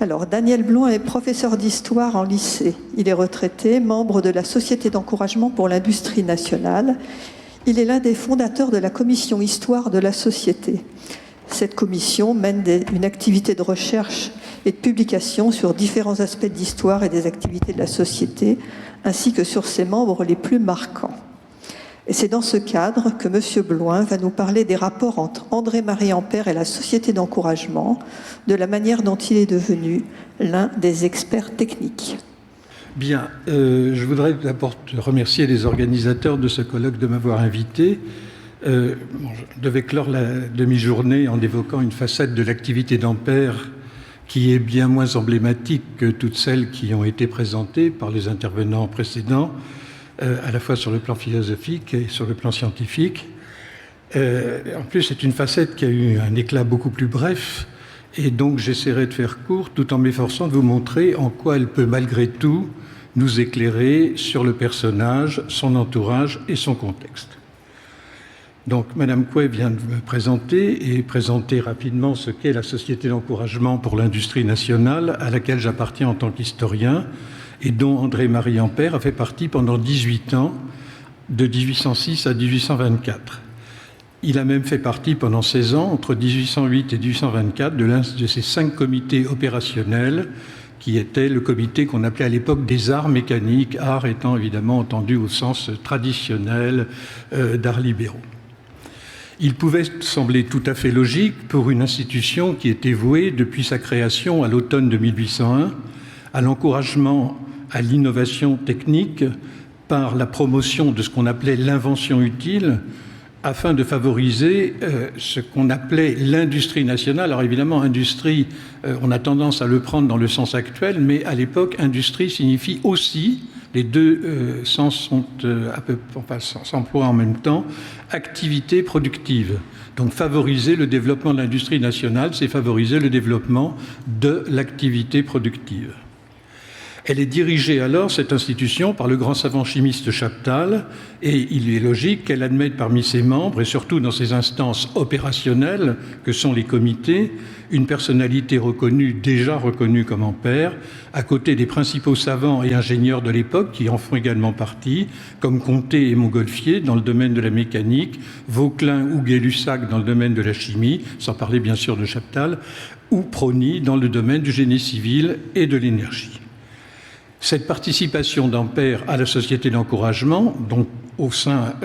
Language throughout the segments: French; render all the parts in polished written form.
Alors, Daniel Blouin est professeur d'histoire en lycée. Il est retraité, membre de la Société d'encouragement pour l'industrie nationale. Il est l'un des fondateurs de la commission Histoire de la Société. Cette commission mène une activité de recherche et de publication sur différents aspects d'histoire et des activités de la société, ainsi que sur ses membres les plus marquants. Et c'est dans ce cadre que M. Blouin va nous parler des rapports entre André-Marie Ampère et la Société d'encouragement, de la manière dont il est devenu l'un des experts techniques. Bien, je voudrais d'abord remercier les organisateurs de ce colloque de m'avoir invité. Je devais clore la demi-journée en évoquant une facette de l'activité d'Ampère qui est bien moins emblématique que toutes celles qui ont été présentées par les intervenants précédents, à la fois sur le plan philosophique et sur le plan scientifique. En plus, c'est une facette qui a eu un éclat beaucoup plus bref, et donc j'essaierai de faire court tout en m'efforçant de vous montrer en quoi elle peut malgré tout nous éclairer sur le personnage, son entourage et son contexte. Donc, Madame Couet vient de me présenter et présenter rapidement ce qu'est la Société d'encouragement pour l'industrie nationale, à laquelle j'appartiens en tant qu'historien, et dont André-Marie Ampère a fait partie pendant 18 ans, de 1806 à 1824. Il a même fait partie pendant 16 ans, entre 1808 et 1824, de l'un de ces 5 comités opérationnels, qui était le comité qu'on appelait à l'époque des arts mécaniques, art étant évidemment entendu au sens traditionnel d'arts libéraux. Il pouvait sembler tout à fait logique pour une institution qui était vouée depuis sa création à l'automne de 1801 à l'encouragement à l'innovation technique par la promotion de ce qu'on appelait l'invention utile afin de favoriser ce qu'on appelait l'industrie nationale. Alors évidemment, industrie, on a tendance à le prendre dans le sens actuel, mais à l'époque, industrie signifie aussi, les deux sens sont s'emploient en même temps, activité productive. Donc favoriser le développement de l'industrie nationale, c'est favoriser le développement de l'activité productive. Elle est dirigée alors, cette institution, par le grand savant chimiste Chaptal, et il est logique qu'elle admette parmi ses membres, et surtout dans ses instances opérationnelles, que sont les comités, une personnalité reconnue, déjà reconnue comme Ampère, à côté des principaux savants et ingénieurs de l'époque, qui en font également partie, comme Comté et Montgolfier dans le domaine de la mécanique, Vauquelin ou Gay-Lussac dans le domaine de la chimie, sans parler bien sûr de Chaptal, ou Prony dans le domaine du génie civil et de l'énergie. Cette participation d'Ampère à la Société d'encouragement, donc au sein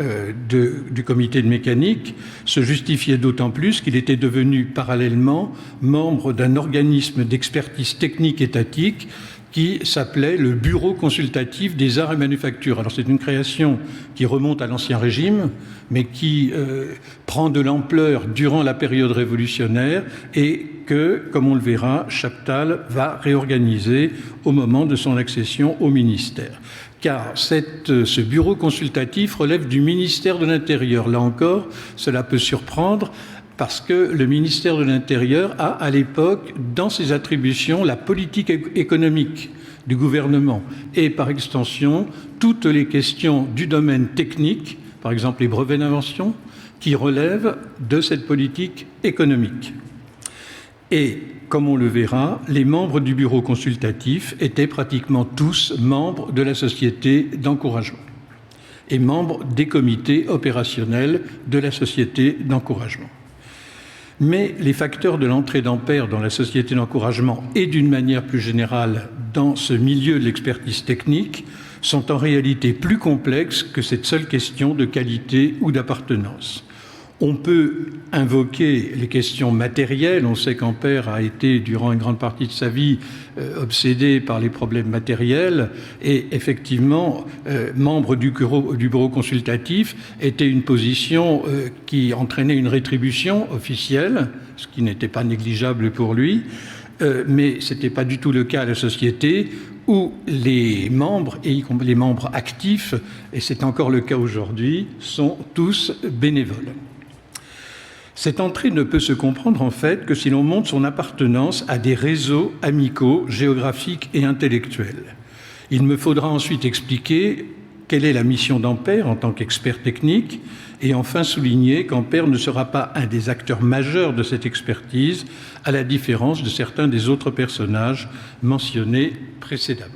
du comité de mécanique, se justifiait d'autant plus qu'il était devenu parallèlement membre d'un organisme d'expertise technique étatique qui s'appelait le Bureau consultatif des arts et manufactures. Alors c'est une création qui remonte à l'Ancien Régime, mais qui prend de l'ampleur durant la période révolutionnaire et que, comme on le verra, Chaptal va réorganiser au moment de son accession au ministère. Car ce bureau consultatif relève du ministère de l'Intérieur. Là encore, cela peut surprendre, parce que le ministère de l'Intérieur a, à l'époque, dans ses attributions, la politique économique du gouvernement et, par extension, toutes les questions du domaine technique, par exemple les brevets d'invention, qui relèvent de cette politique économique. Et, comme on le verra, les membres du bureau consultatif étaient pratiquement tous membres de la Société d'encouragement et membres des comités opérationnels de la Société d'encouragement. Mais les facteurs de l'entrée d'Ampère dans la Société d'encouragement et d'une manière plus générale dans ce milieu de l'expertise technique sont en réalité plus complexes que cette seule question de qualité ou d'appartenance. On peut invoquer les questions matérielles. On sait qu'Ampère a été, durant une grande partie de sa vie, obsédé par les problèmes matériels. Et effectivement, membre du bureau consultatif était une position qui entraînait une rétribution officielle, ce qui n'était pas négligeable pour lui. Mais ce n'était pas du tout le cas à la société, où les membres, et y compris les membres actifs, et c'est encore le cas aujourd'hui, sont tous bénévoles. Cette entrée ne peut se comprendre en fait que si l'on montre son appartenance à des réseaux amicaux, géographiques et intellectuels. Il me faudra ensuite expliquer quelle est la mission d'Ampère en tant qu'expert technique et enfin souligner qu'Ampère ne sera pas un des acteurs majeurs de cette expertise, à la différence de certains des autres personnages mentionnés précédemment.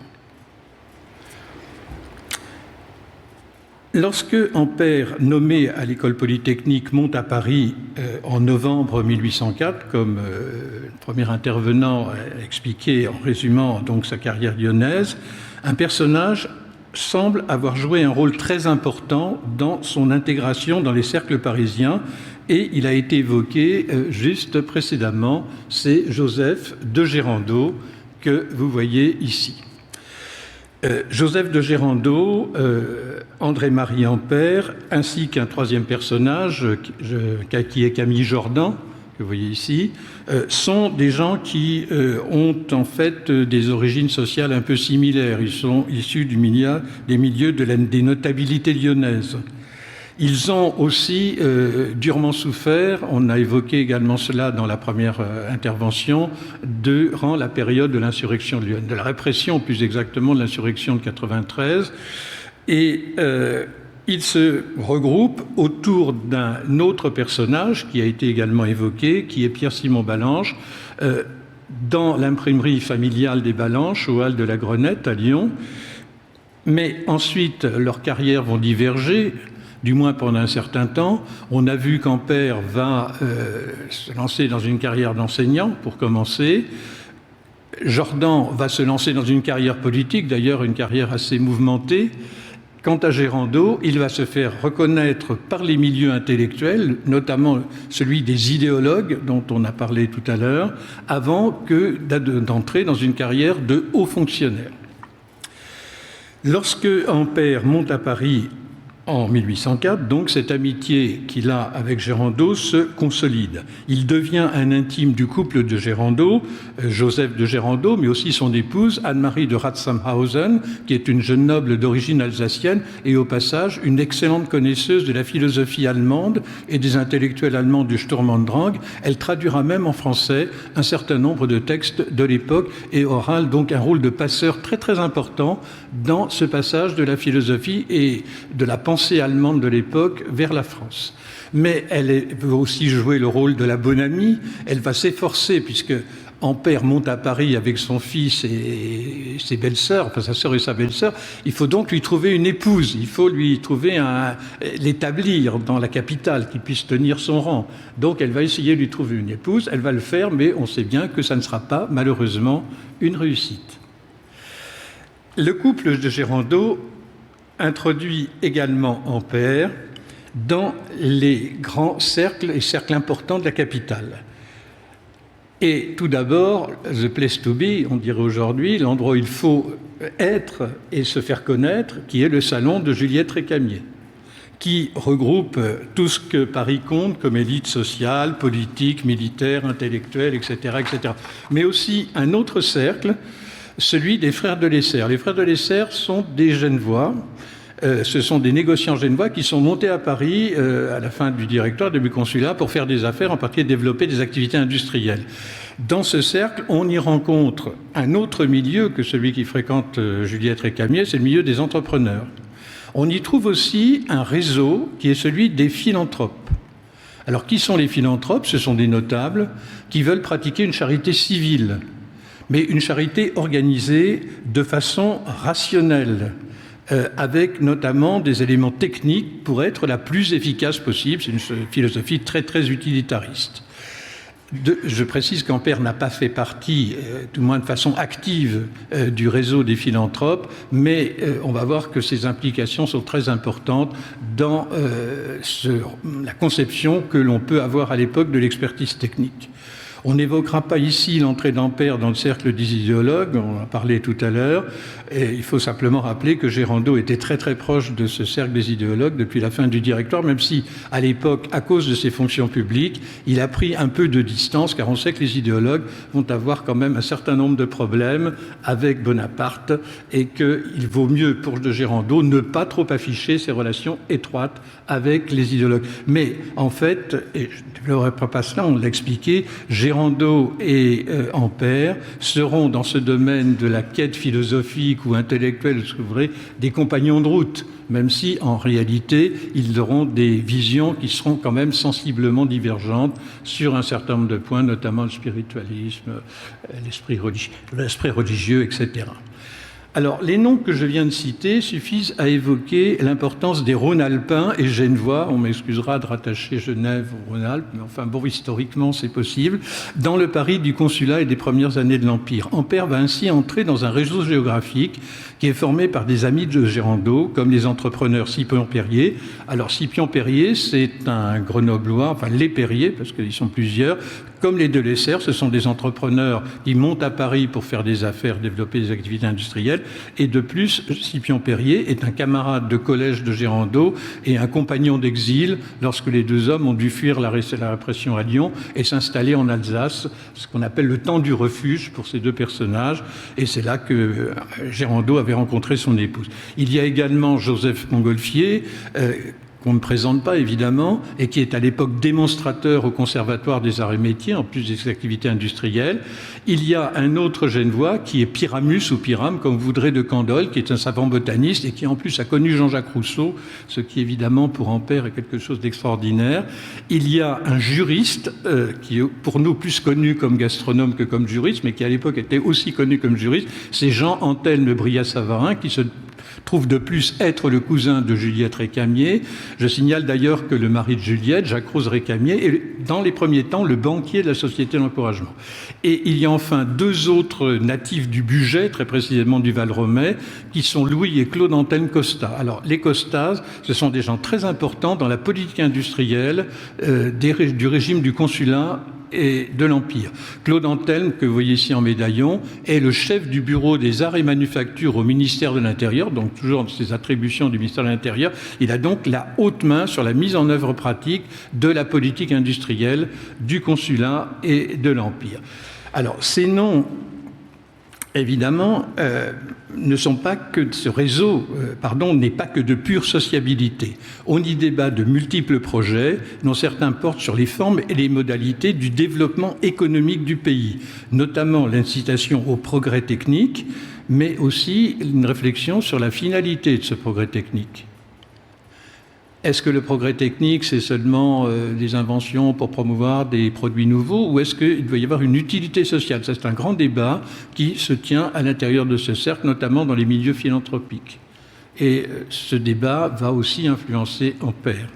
Lorsque Ampère, nommé à l'École polytechnique, monte à Paris en novembre 1804, comme le premier intervenant a expliqué en résumant donc sa carrière lyonnaise, un personnage semble avoir joué un rôle très important dans son intégration dans les cercles parisiens, et il a été évoqué juste précédemment, c'est Joseph de Gérando que vous voyez ici. Joseph de Gérando, André-Marie Ampère, ainsi qu'un troisième personnage qui est Camille Jordan, que vous voyez ici, sont des gens qui ont en fait des origines sociales un peu similaires. Ils sont issus des milieux des notabilités lyonnaises. Ils ont aussi durement souffert, on a évoqué également cela dans la première intervention, durant la période de l'insurrection de Lyon, de la répression plus exactement de l'insurrection de 93. Et ils se regroupent autour d'un autre personnage qui a été également évoqué, qui est Pierre-Simon Ballanche, dans l'imprimerie familiale des Ballanches, au hall de la Grenette à Lyon. Mais ensuite, leurs carrières vont diverger, du moins pendant un certain temps. On a vu qu'Ampère va se lancer dans une carrière d'enseignant, pour commencer. Jordan va se lancer dans une carrière politique, d'ailleurs une carrière assez mouvementée. Quant à Gérando, il va se faire reconnaître par les milieux intellectuels, notamment celui des idéologues dont on a parlé tout à l'heure, avant d'entrer dans une carrière de haut fonctionnaire. Lorsque Ampère monte à Paris en 1804, donc, cette amitié qu'il a avec Gérando se consolide. Il devient un intime du couple de Gérando, Joseph de Gérando, mais aussi son épouse, Anne-Marie de Ratsamhausen, qui est une jeune noble d'origine alsacienne et au passage une excellente connaisseuse de la philosophie allemande et des intellectuels allemands du Sturm und Drang. Elle traduira même en français un certain nombre de textes de l'époque et aura donc un rôle de passeur très très important dans ce passage de la philosophie et de la pensée allemande de l'époque vers la France. Mais elle veut aussi jouer le rôle de la bonne amie. Elle va s'efforcer, puisque Ampère monte à Paris avec son fils et ses belles-sœurs, enfin sa sœur et sa belle-sœur, il faut donc lui trouver une épouse, il faut lui trouver l'établir dans la capitale, qui puisse tenir son rang. Donc elle va essayer de lui trouver une épouse, elle va le faire, mais on sait bien que ça ne sera pas, malheureusement, une réussite. Le couple de Gérando introduit également Ampère dans les grands cercles et cercles importants de la capitale. Et tout d'abord, the place to be, on dirait aujourd'hui, l'endroit où il faut être et se faire connaître, qui est le salon de Juliette Récamier, qui regroupe tout ce que Paris compte comme élite sociale, politique, militaire, intellectuelle, etc., etc. Mais aussi un autre cercle, celui des frères de Lesser. Les frères de Lesser sont des Genevois. Ce sont des négociants genevois qui sont montés à Paris à la fin du directoire, début consulat, pour faire des affaires, en particulier développer des activités industrielles. Dans ce cercle, on y rencontre un autre milieu que celui qui fréquente Juliette Récamier, c'est le milieu des entrepreneurs. On y trouve aussi un réseau qui est celui des philanthropes. Alors, qui sont les philanthropes? Ce sont des notables qui veulent pratiquer une charité civile, mais une charité organisée de façon rationnelle, avec notamment des éléments techniques pour être la plus efficace possible. C'est une philosophie très, très utilitariste. Je précise qu'Ampère n'a pas fait partie, du moins de façon active, du réseau des philanthropes, mais on va voir que ses implications sont très importantes dans la conception que l'on peut avoir à l'époque de l'expertise technique. On n'évoquera pas ici l'entrée d'Ampère dans le cercle des idéologues, on en a parlé tout à l'heure, et il faut simplement rappeler que Gérando était très très proche de ce cercle des idéologues depuis la fin du directoire, même si à l'époque, à cause de ses fonctions publiques, il a pris un peu de distance, car on sait que les idéologues vont avoir quand même un certain nombre de problèmes avec Bonaparte, et qu'il vaut mieux pour de Gérando ne pas trop afficher ses relations étroites avec les idéologues. Mais en fait, et je ne développerai pas cela, on l'a expliqué, Gérando Gérando et Ampère seront dans ce domaine de la quête philosophique ou intellectuelle, ce que vous voudrez, des compagnons de route, même si en réalité ils auront des visions qui seront quand même sensiblement divergentes sur un certain nombre de points, notamment le spiritualisme, l'esprit religieux, etc. Alors, les noms que je viens de citer suffisent à évoquer l'importance des Rhône-Alpins et Genevois. On m'excusera de rattacher Genève au Rhône-Alpes, mais enfin, bon, historiquement, c'est possible, dans le Paris du consulat et des premières années de l'Empire. Ampère va ainsi entrer dans un réseau géographique qui est formé par des amis de Gérando, comme les entrepreneurs Scipion Périer. Alors, Scipion Périer, c'est un Grenoblois, enfin, les Périer, parce qu'ils sont plusieurs, comme les Delessert, ce sont des entrepreneurs qui montent à Paris pour faire des affaires, développer des activités industrielles. Et de plus, Scipion Périer est un camarade de collège de Gérando et un compagnon d'exil lorsque les deux hommes ont dû fuir la répression à Lyon et s'installer en Alsace, ce qu'on appelle le temps du refuge pour ces deux personnages. Et c'est là que Gérando avait rencontré son épouse. Il y a également Joseph Montgolfier, qu'on ne présente pas évidemment, et qui est à l'époque démonstrateur au Conservatoire des Arts et Métiers, en plus des activités industrielles. Il y a un autre Genevois qui est Pyramus ou Pyrame, comme vous voudrez, de Candolle, qui est un savant botaniste et qui en plus a connu Jean-Jacques Rousseau, ce qui évidemment pour Ampère est quelque chose d'extraordinaire. Il y a un juriste qui est pour nous plus connu comme gastronome que comme juriste, mais qui à l'époque était aussi connu comme juriste, c'est Jean Antelme Brillat-Savarin, qui se trouve de plus être le cousin de Juliette Récamier. Je signale d'ailleurs que le mari de Juliette, Jacques Rose Récamier, est dans les premiers temps le banquier de la Société d'encouragement. Et il y a enfin deux autres natifs du Bugey, très précisément du Val-Romais, qui sont Louis et Claude Antelme Costa. Alors les Costas, ce sont des gens très importants dans la politique industrielle du régime du consulat et de l'Empire. Claude Antelme, que vous voyez ici en médaillon, est le chef du bureau des arts et manufactures au ministère de l'Intérieur, donc toujours dans ses attributions du ministère de l'Intérieur. Il a donc la haute main sur la mise en œuvre pratique de la politique industrielle du consulat et de l'Empire. Alors, ces noms, évidemment, ne sont pas que ce réseau, n'est pas que de pure sociabilité. On y débat de multiples projets, dont certains portent sur les formes et les modalités du développement économique du pays, notamment l'incitation au progrès technique, mais aussi une réflexion sur la finalité de ce progrès technique. Est-ce que le progrès technique, c'est seulement des inventions pour promouvoir des produits nouveaux, ou est-ce qu'il doit y avoir une utilité sociale? Ça, c'est un grand débat qui se tient à l'intérieur de ce cercle, notamment dans les milieux philanthropiques. Et ce débat va aussi influencer Ampère.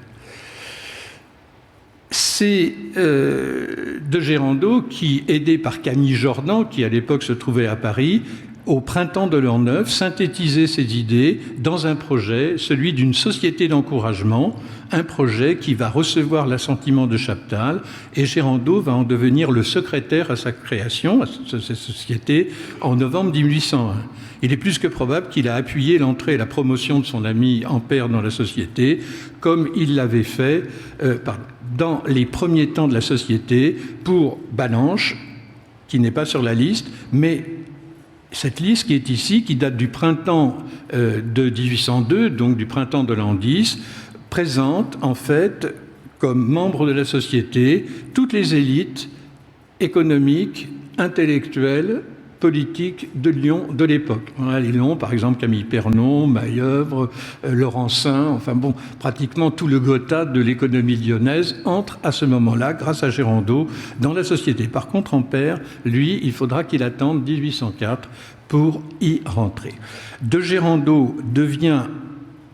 C'est de Gérando qui, aidé par Camille Jordan, qui à l'époque se trouvait à Paris, au printemps de l'an 9, synthétiser ses idées dans un projet, celui d'une société d'encouragement, un projet qui va recevoir l'assentiment de Chaptal, et Gérando va en devenir le secrétaire à sa création, à cette société, en novembre 1801. Il est plus que probable qu'il a appuyé l'entrée et la promotion de son ami Ampère dans la société, comme il l'avait fait dans les premiers temps de la société pour Balanche, qui n'est pas sur la liste, mais cette liste qui est ici, qui date du printemps de 1802, donc du printemps de l'an 10, présente en fait comme membres de la société toutes les élites économiques, intellectuelles, politiques de Lyon de l'époque. On a les noms, par exemple Camille Pernon, Mailleuvre, Laurencin, enfin bon, pratiquement tout le Gotha de l'économie lyonnaise entre à ce moment-là, grâce à Gérando, dans la société. Par contre, Ampère, lui, il faudra qu'il attende 1804 pour y rentrer. De Gérando devient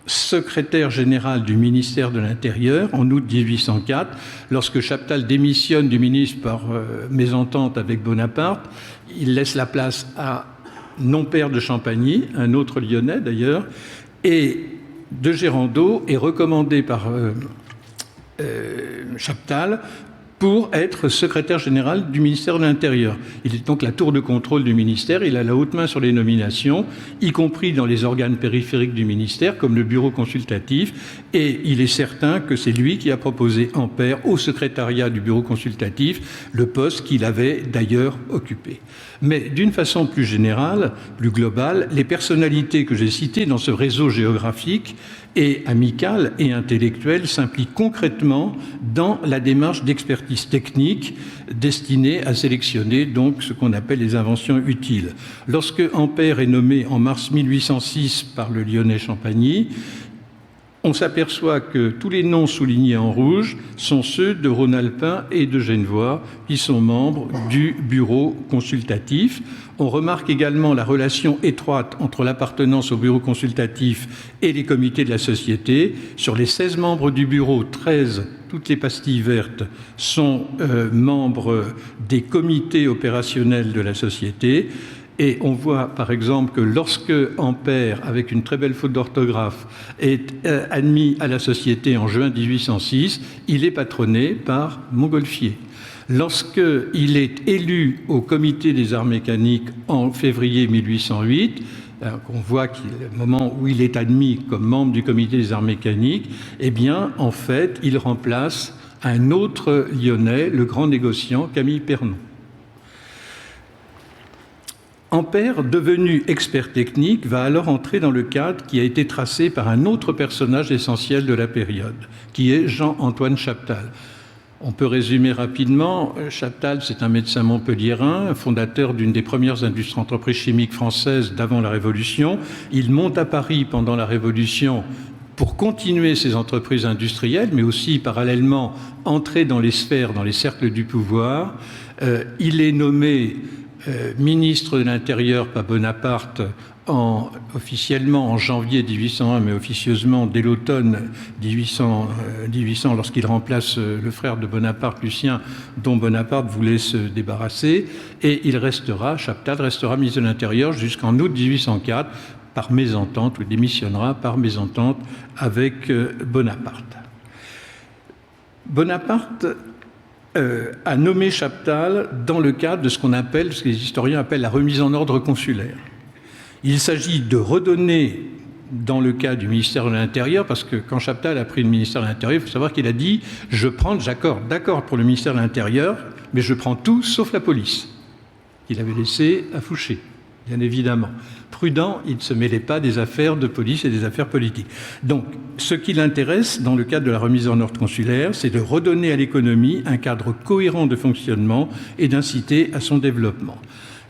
secrétaire général du ministère de l'Intérieur en août 1804, lorsque Chaptal démissionne du ministre par mésentente avec Bonaparte. Il laisse la place à Non-Père de Champagny, un autre Lyonnais d'ailleurs, et de Gérando est recommandé par Chaptal pour être secrétaire général du ministère de l'Intérieur. Il est donc la tour de contrôle du ministère, il a la haute main sur les nominations, y compris dans les organes périphériques du ministère, comme le bureau consultatif, et il est certain que c'est lui qui a proposé Ampère au secrétariat du bureau consultatif, le poste qu'il avait d'ailleurs occupé. Mais d'une façon plus générale, plus globale, les personnalités que j'ai citées dans ce réseau géographique et amical et intellectuel s'impliquent concrètement dans la démarche d'expertise expertise technique destinée à sélectionner donc ce qu'on appelle les inventions utiles. Lorsque Ampère est nommé en mars 1806 par le Lyonnais Champagny, on s'aperçoit que tous les noms soulignés en rouge sont ceux de Rhône-Alpin et de Genevois, qui sont membres du bureau consultatif. On remarque également la relation étroite entre l'appartenance au bureau consultatif et les comités de la société. Sur les 16 membres du bureau, 13, toutes les pastilles vertes, sont membres des comités opérationnels de la société. Et on voit par exemple que lorsque Ampère, avec une très belle faute d'orthographe, est admis à la société en juin 1806, il est patronné par Montgolfier. Lorsqu'il est élu au comité des arts mécaniques en février 1808, on voit le moment où il est admis comme membre du comité des arts mécaniques, eh bien, en fait, il remplace un autre Lyonnais, le grand négociant Camille Pernon. Ampère, devenu expert technique, va alors entrer dans le cadre qui a été tracé par un autre personnage essentiel de la période, qui est Jean-Antoine Chaptal. On peut résumer rapidement. Chaptal, c'est un médecin montpelliérain, fondateur d'une des premières entreprises chimiques françaises d'avant la Révolution. Il monte à Paris pendant la Révolution pour continuer ses entreprises industrielles, mais aussi parallèlement entrer dans les sphères, dans les cercles du pouvoir. Il est nommé ministre de l'Intérieur par Bonaparte officiellement en janvier 1801, mais officieusement dès l'automne 1800 lorsqu'il remplace le frère de Bonaparte, Lucien, dont Bonaparte voulait se débarrasser. Et Chaptal restera ministre de l'Intérieur jusqu'en août 1804, par mésentente, ou démissionnera par mésentente avec Bonaparte. Bonaparte a nommé Chaptal dans le cadre de ce que les historiens appellent la remise en ordre consulaire. Il s'agit de redonner, dans le cas du ministère de l'Intérieur, parce que quand Chaptal a pris le ministère de l'Intérieur, il faut savoir qu'il a dit « j'accorde pour le ministère de l'Intérieur, mais je prends tout sauf la police », qu'il avait laissé à Fouché, bien évidemment. Prudent, il ne se mêlait pas des affaires de police et des affaires politiques. Donc, ce qui l'intéresse dans le cadre de la remise en ordre consulaire, c'est de redonner à l'économie un cadre cohérent de fonctionnement et d'inciter à son développement.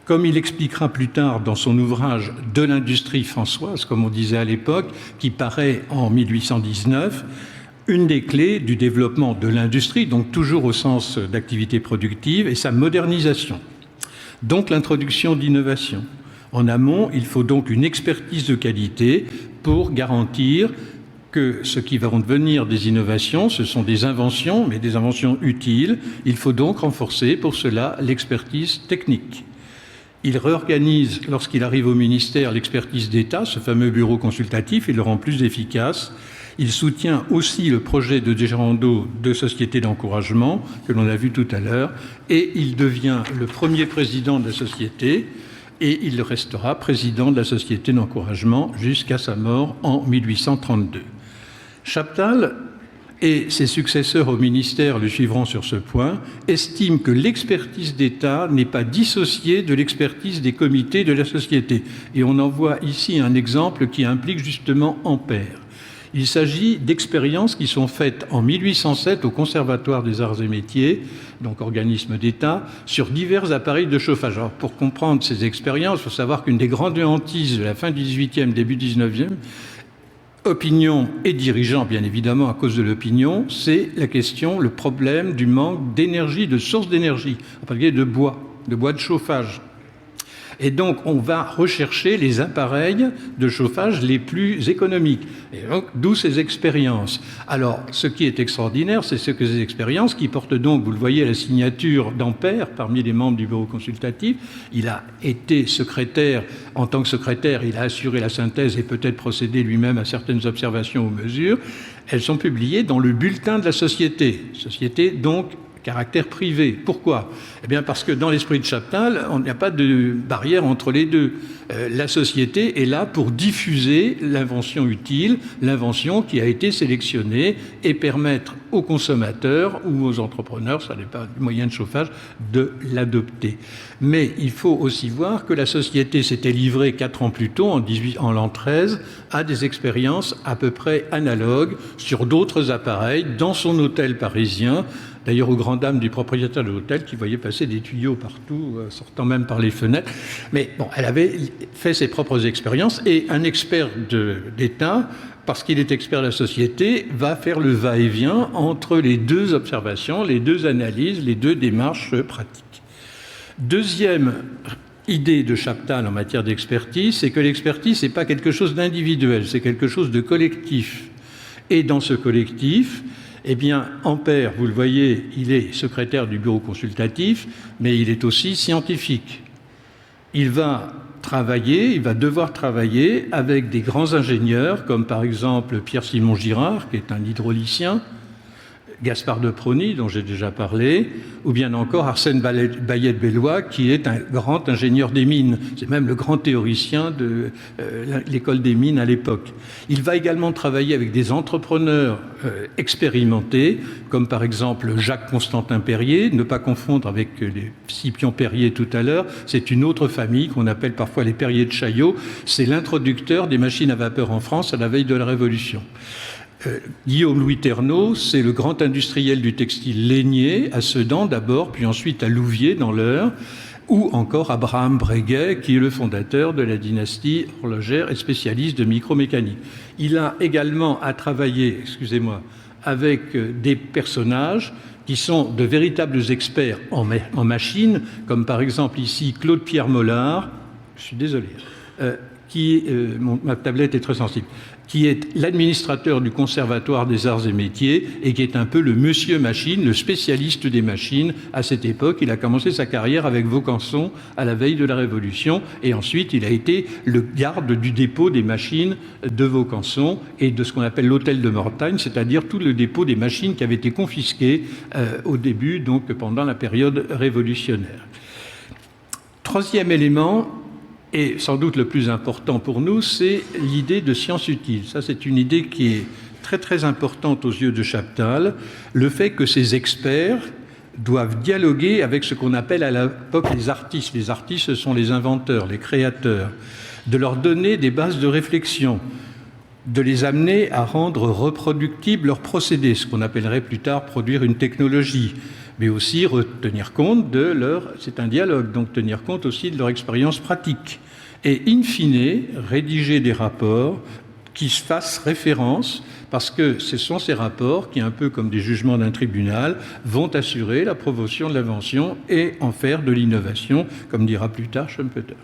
Comme il expliquera plus tard dans son ouvrage « De l'industrie françoise », comme on disait à l'époque, qui paraît en 1819, une des clés du développement de l'industrie, donc toujours au sens d'activité productive, est sa modernisation, donc l'introduction d'innovations. En amont, il faut donc une expertise de qualité pour garantir que ce qui va devenir des innovations, ce sont des inventions, mais des inventions utiles. Il faut donc renforcer pour cela l'expertise technique. Il réorganise, lorsqu'il arrive au ministère, l'expertise d'État, ce fameux bureau consultatif, il le rend plus efficace. Il soutient aussi le projet de Desjardins de société d'encouragement, que l'on a vu tout à l'heure, et il devient le premier président de la société, et il restera président de la société d'encouragement jusqu'à sa mort en 1832. Chaptal et ses successeurs au ministère le suivront sur ce point, estiment que l'expertise d'État n'est pas dissociée de l'expertise des comités de la société. Et on en voit ici un exemple qui implique justement Ampère. Il s'agit d'expériences qui sont faites en 1807 au Conservatoire des Arts et Métiers, donc organisme d'État, sur divers appareils de chauffage. Alors, pour comprendre ces expériences, il faut savoir qu'une des grandes hantises de la fin du XVIIIe, début XIXe, opinion et dirigeants, bien évidemment, à cause de l'opinion, c'est la question, le problème du manque d'énergie, de sources d'énergie, en particulier de bois de chauffage. Et donc, on va rechercher les appareils de chauffage les plus économiques. Et donc, d'où ces expériences. Alors, ce qui est extraordinaire, c'est que ces expériences qui portent donc, vous le voyez, la signature d'Ampère parmi les membres du bureau consultatif. Il a été secrétaire. En tant que secrétaire, il a assuré la synthèse et peut-être procédé lui-même à certaines observations ou mesures. Elles sont publiées dans le bulletin de la société. Société, donc, caractère privé. Pourquoi ? Eh bien parce que dans l'esprit de Chaptal, il n'y a pas de barrière entre les deux. La société est là pour diffuser l'invention utile, l'invention qui a été sélectionnée et permettre aux consommateurs ou aux entrepreneurs, ça n'est pas du moyen de chauffage, de l'adopter. Mais il faut aussi voir que la société s'était livrée 4 ans plus tôt, en l'an 13, à des expériences à peu près analogues sur d'autres appareils dans son hôtel parisien, d'ailleurs aux grandes dames du propriétaire de l'hôtel qui voyait passer des tuyaux partout, sortant même par les fenêtres. Mais bon, elle avait fait ses propres expériences, et un expert d'État, parce qu'il est expert de la société, va faire le va-et-vient entre les deux observations, les deux analyses, les deux démarches pratiques. Deuxième idée de Chaptal en matière d'expertise, c'est que l'expertise, ce n'est pas quelque chose d'individuel, c'est quelque chose de collectif. Et dans ce collectif, eh bien, Ampère, vous le voyez, il est secrétaire du bureau consultatif, mais il est aussi scientifique. Il va devoir travailler avec des grands ingénieurs, comme par exemple Pierre-Simon Girard, qui est un hydraulicien, Gaspard de Prony, dont j'ai déjà parlé, ou bien encore Arsène Bayet-Bellois, qui est un grand ingénieur des mines. C'est même le grand théoricien de l'école des mines à l'époque. Il va également travailler avec des entrepreneurs expérimentés, comme par exemple Jacques-Constantin Perrier, ne pas confondre avec les Scipion Perrier tout à l'heure. C'est une autre famille qu'on appelle parfois les Perrier de Chaillot. C'est l'introducteur des machines à vapeur en France à la veille de la Révolution. Guillaume Louis Ternaux, c'est le grand industriel du textile lainier, à Sedan d'abord, puis ensuite à Louviers dans l'Eure, ou encore Abraham Breguet, qui est le fondateur de la dynastie horlogère et spécialiste de micromécanique. Il a également à travailler, avec des personnages qui sont de véritables experts en machines, comme par exemple ici Claude-Pierre Mollard, je suis désolé, ma tablette est très sensible, qui est l'administrateur du Conservatoire des Arts et Métiers et qui est un peu le monsieur machine, le spécialiste des machines à cette époque. Il a commencé sa carrière avec Vaucanson à la veille de la Révolution, et ensuite il a été le garde du dépôt des machines de Vaucanson et de ce qu'on appelle l'hôtel de Mortagne, c'est-à-dire tout le dépôt des machines qui avaient été confisquées au début, donc pendant la période révolutionnaire. Troisième élément, et sans doute le plus important pour nous, c'est l'idée de science utile. Ça, c'est une idée qui est très très importante aux yeux de Chaptal, le fait que ces experts doivent dialoguer avec ce qu'on appelle à l'époque les artistes. Les artistes, ce sont les inventeurs, les créateurs, de leur donner des bases de réflexion, de les amener à rendre reproductibles leurs procédés, ce qu'on appellerait plus tard produire une technologie, mais aussi tenir compte de c'est un dialogue, donc tenir compte aussi de leur expérience pratique. Et in fine, rédiger des rapports qui se fassent référence, parce que ce sont ces rapports qui, un peu comme des jugements d'un tribunal, vont assurer la promotion de l'invention et en faire de l'innovation, comme dira plus tard Schumpeter.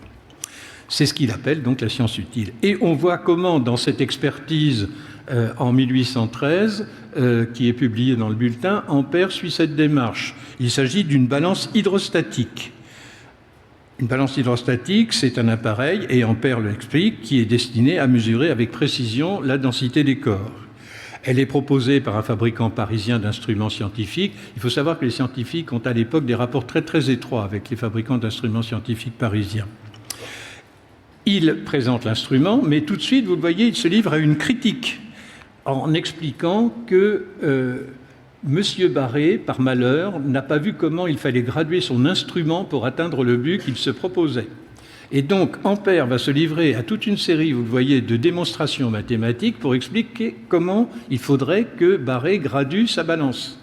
C'est ce qu'il appelle donc la science utile. Et on voit comment, dans cette expertise en 1813, qui est publiée dans le bulletin, Ampère suit cette démarche. Il s'agit d'une balance hydrostatique. Une balance hydrostatique, c'est un appareil, et Ampère l'explique, qui est destiné à mesurer avec précision la densité des corps. Elle est proposée par un fabricant parisien d'instruments scientifiques. Il faut savoir que les scientifiques ont à l'époque des rapports très très étroits avec les fabricants d'instruments scientifiques parisiens. Il présente l'instrument, mais tout de suite, vous le voyez, il se livre à une critique en expliquant que Monsieur Barré, par malheur, n'a pas vu comment il fallait graduer son instrument pour atteindre le but qu'il se proposait. Et donc, Ampère va se livrer à toute une série, vous le voyez, de démonstrations mathématiques pour expliquer comment il faudrait que Barré gradue sa balance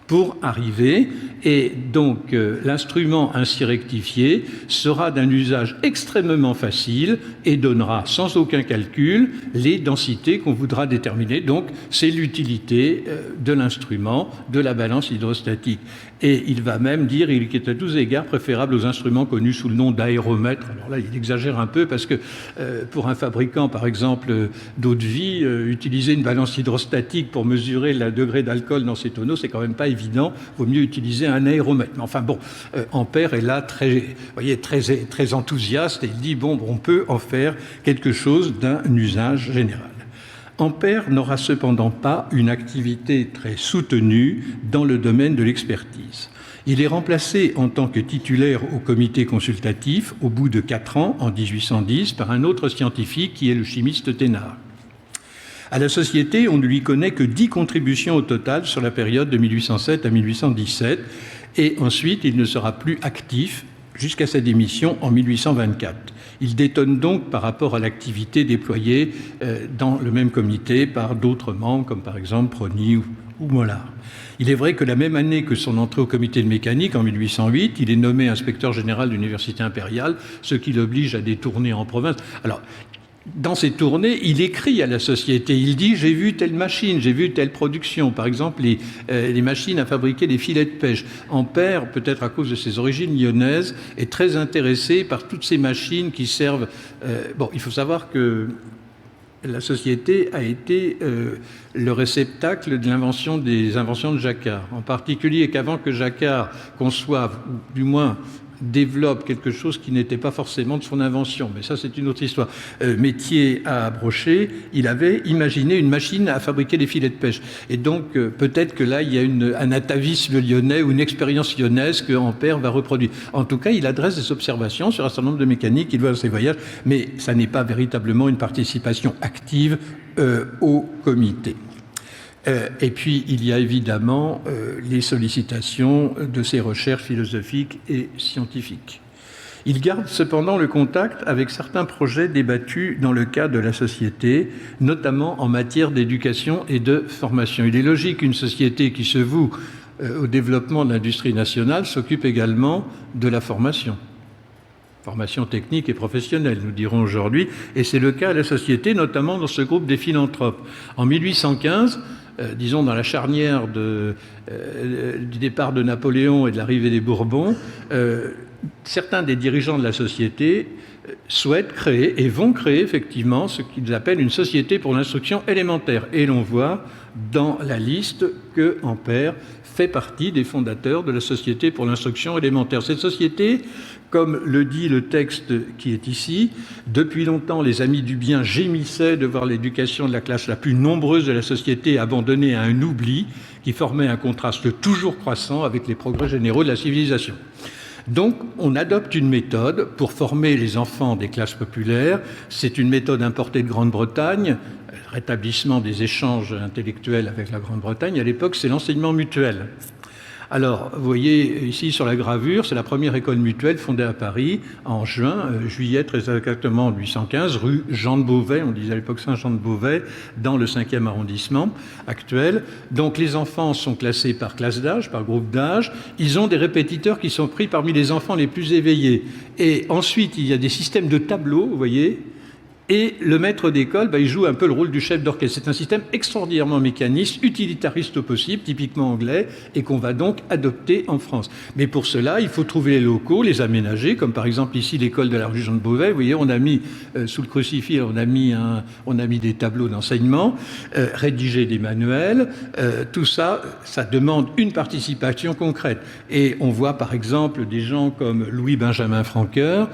pour arriver, et donc l'instrument ainsi rectifié sera d'un usage extrêmement facile et donnera sans aucun calcul les densités qu'on voudra déterminer. Donc c'est l'utilité de l'instrument, de la balance hydrostatique. Et il va même dire qu'il est à tous égards préférable aux instruments connus sous le nom d'aéromètre. Alors là, il exagère un peu parce que pour un fabricant, par exemple, d'eau de vie, utiliser une balance hydrostatique pour mesurer le degré d'alcool dans ses tonneaux, c'est quand même pas évident. Il vaut mieux utiliser un aéromètre. Mais enfin bon, Ampère est là très enthousiaste et il dit bon, on peut en faire quelque chose d'un usage général. Ampère n'aura cependant pas une activité très soutenue dans le domaine de l'expertise. Il est remplacé en tant que titulaire au comité consultatif au bout de 4 ans, en 1810, par un autre scientifique qui est le chimiste Thénard. À la Société, on ne lui connaît que 10 contributions au total sur la période de 1807 à 1817, et ensuite il ne sera plus actif jusqu'à sa démission en 1824. Il détonne donc par rapport à l'activité déployée dans le même comité par d'autres membres, comme par exemple Prony ou mollard. Il est vrai que la même année que son entrée au comité de mécanique, en 1808, il est nommé inspecteur général de l'université impériale, ce qui l'oblige à des tournées en province. Alors, dans ces tournées, il écrit à la société, il dit « j'ai vu telle machine, j'ai vu telle production ». Par exemple, les machines à fabriquer des filets de pêche. Ampère, peut-être à cause de ses origines lyonnaises, est très intéressé par toutes ces machines qui servent... bon, il faut savoir que la société a été le réceptacle de l'invention des inventions de Jacquard. En particulier qu'avant que Jacquard conçoive, ou du moins développe quelque chose qui n'était pas forcément de son invention. Mais ça, c'est une autre histoire. Métier à Brochet, il avait imaginé une machine à fabriquer des filets de pêche. Et donc, peut-être que là, il y a un atavisme lyonnais ou une expérience lyonnaise que Ampère va reproduire. En tout cas, il adresse des observations sur un certain nombre de mécaniques qu'il voit dans ses voyages, mais ça n'est pas véritablement une participation active au comité. Et puis, il y a évidemment les sollicitations de ses recherches philosophiques et scientifiques. Il garde cependant le contact avec certains projets débattus dans le cadre de la société, notamment en matière d'éducation et de formation. Il est logique qu'une société qui se voue au développement de l'industrie nationale s'occupe également de la formation. Formation technique et professionnelle, nous dirons aujourd'hui, et c'est le cas à la société, notamment dans ce groupe des philanthropes. En 1815, disons dans la charnière du départ de Napoléon et de l'arrivée des Bourbons, certains des dirigeants de la société souhaitent créer et vont créer effectivement ce qu'ils appellent une société pour l'instruction élémentaire. Et l'on voit dans la liste que Ampère fait partie des fondateurs de la Société pour l'instruction élémentaire. Cette société, comme le dit le texte qui est ici, depuis longtemps, les amis du bien gémissaient de voir l'éducation de la classe la plus nombreuse de la société abandonnée à un oubli qui formait un contraste toujours croissant avec les progrès généraux de la civilisation. Donc, on adopte une méthode pour former les enfants des classes populaires. C'est une méthode importée de Grande-Bretagne, rétablissement des échanges intellectuels avec la Grande-Bretagne. À l'époque, c'est l'enseignement mutuel. Alors, vous voyez ici sur la gravure, c'est la première école mutuelle fondée à Paris en juillet très exactement 1815, rue Jean de Beauvais, on disait à l'époque Saint-Jean de Beauvais, dans le 5e arrondissement actuel. Donc les enfants sont classés par classe d'âge, par groupe d'âge. Ils ont des répétiteurs qui sont pris parmi les enfants les plus éveillés. Et ensuite, il y a des systèmes de tableaux, vous voyez. Et le maître d'école, il joue un peu le rôle du chef d'orchestre. C'est un système extraordinairement mécaniste, utilitariste au possible, typiquement anglais, et qu'on va donc adopter en France. Mais pour cela, il faut trouver les locaux, les aménager, comme par exemple ici l'école de la rue Jean de Beauvais. Vous voyez, on a mis sous le crucifix, on a mis des tableaux d'enseignement, rédiger des manuels. Tout ça, ça demande une participation concrète. Et on voit par exemple des gens comme Louis-Benjamin Franqueur,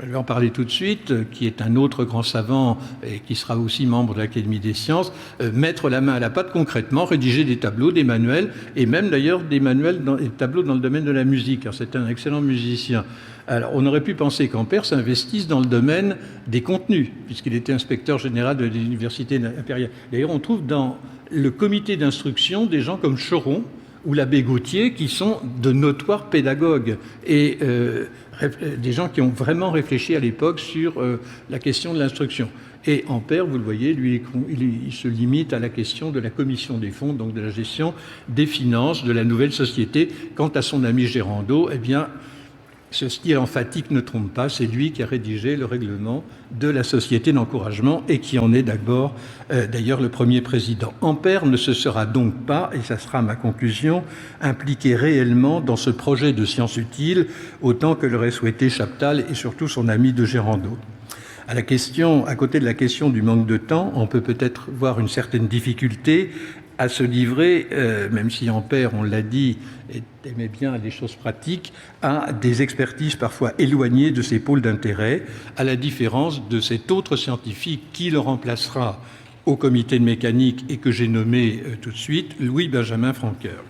je vais en parler tout de suite, qui est un autre grand savant et qui sera aussi membre de l'Académie des sciences, mettre la main à la pâte concrètement, rédiger des tableaux, des manuels, et même d'ailleurs des manuels, des tableaux dans le domaine de la musique, car c'est un excellent musicien. Alors, on aurait pu penser qu'Ampère s'investisse dans le domaine des contenus, puisqu'il était inspecteur général de l'université impériale. D'ailleurs, on trouve dans le comité d'instruction des gens comme Choron ou l'abbé Gautier, qui sont de notoires pédagogues, et des gens qui ont vraiment réfléchi à l'époque sur la question de l'instruction. Et Ampère, vous le voyez, lui, il se limite à la question de la commission des fonds, donc de la gestion des finances de la nouvelle société. Quant à son ami Gérando, eh bien, ce style emphatique ne trompe pas, c'est lui qui a rédigé le règlement de la société d'encouragement et qui en est d'ailleurs le premier président. Ampère ne se sera donc pas, et ça sera ma conclusion, impliqué réellement dans ce projet de sciences utiles, autant que l'aurait souhaité Chaptal et surtout son ami de Gérando. À côté de la question du manque de temps, on peut peut-être voir une certaine difficulté à se livrer, même si Ampère, on l'a dit, aimait bien les choses pratiques, à des expertises parfois éloignées de ses pôles d'intérêt, à la différence de cet autre scientifique qui le remplacera au comité de mécanique et que j'ai nommé tout de suite, Louis-Benjamin Franqueur.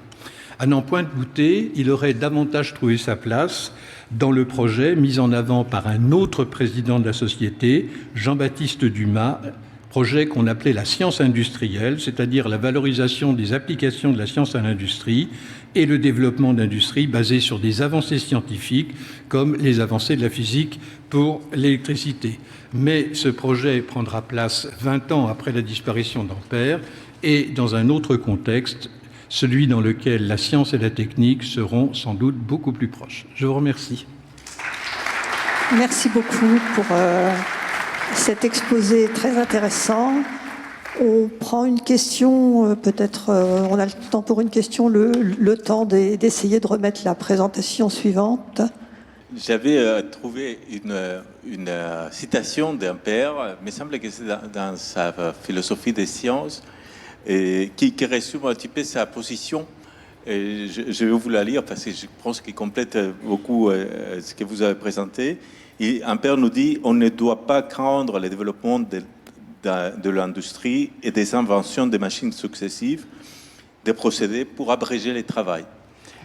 À n'en point douter, il aurait davantage trouvé sa place dans le projet mis en avant par un autre président de la société, Jean-Baptiste Dumas, projet qu'on appelait la science industrielle, c'est-à-dire la valorisation des applications de la science à l'industrie et le développement d'industries basées sur des avancées scientifiques comme les avancées de la physique pour l'électricité. Mais ce projet prendra place 20 ans après la disparition d'Ampère et dans un autre contexte, celui dans lequel la science et la technique seront sans doute beaucoup plus proches. Je vous remercie. Merci beaucoup pour cet exposé très intéressant. On prend une question, peut-être on a le temps pour une question, le temps d'essayer de remettre la présentation suivante. J'avais trouvé une citation d'Ampère, il me semble que c'est dans sa philosophie des sciences, qui résume un petit peu sa position. Et je vais vous la lire parce que je pense qu'il complète beaucoup ce que vous avez présenté. Et Ampère nous dit: on ne doit pas craindre le développement de l'industrie et des inventions des machines successives, des procédés pour abréger le travail.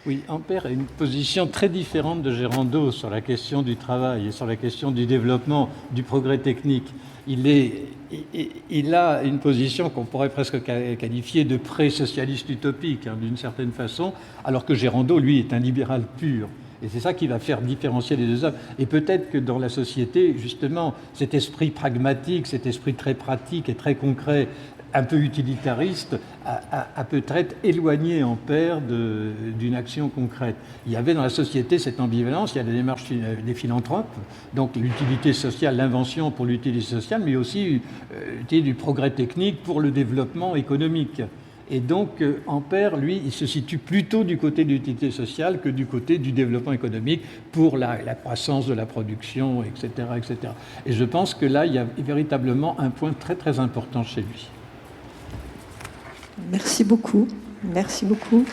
Oui, Ampère a une position très différente de Gérandeau sur la question du travail et sur la question du développement, du progrès technique. Il a une position qu'on pourrait presque qualifier de pré-socialiste utopique, d'une certaine façon, alors que Gérandeau, lui, est un libéral pur. Et c'est ça qui va faire différencier les deux hommes. Et peut-être que dans la société, justement, cet esprit pragmatique, cet esprit très pratique et très concret, un peu utilitariste, a peut-être éloigné Ampère d'une action concrète. Il y avait dans la société cette ambivalence, il y a la démarche des philanthropes, donc l'utilité sociale, l'invention pour l'utilité sociale, mais aussi l'utilité du progrès technique pour le développement économique. Et donc, Ampère, lui, il se situe plutôt du côté de l'utilité sociale que du côté du développement économique pour la croissance de la production, etc., etc. Et je pense que là, il y a véritablement un point très, très important chez lui. Merci beaucoup. Merci beaucoup.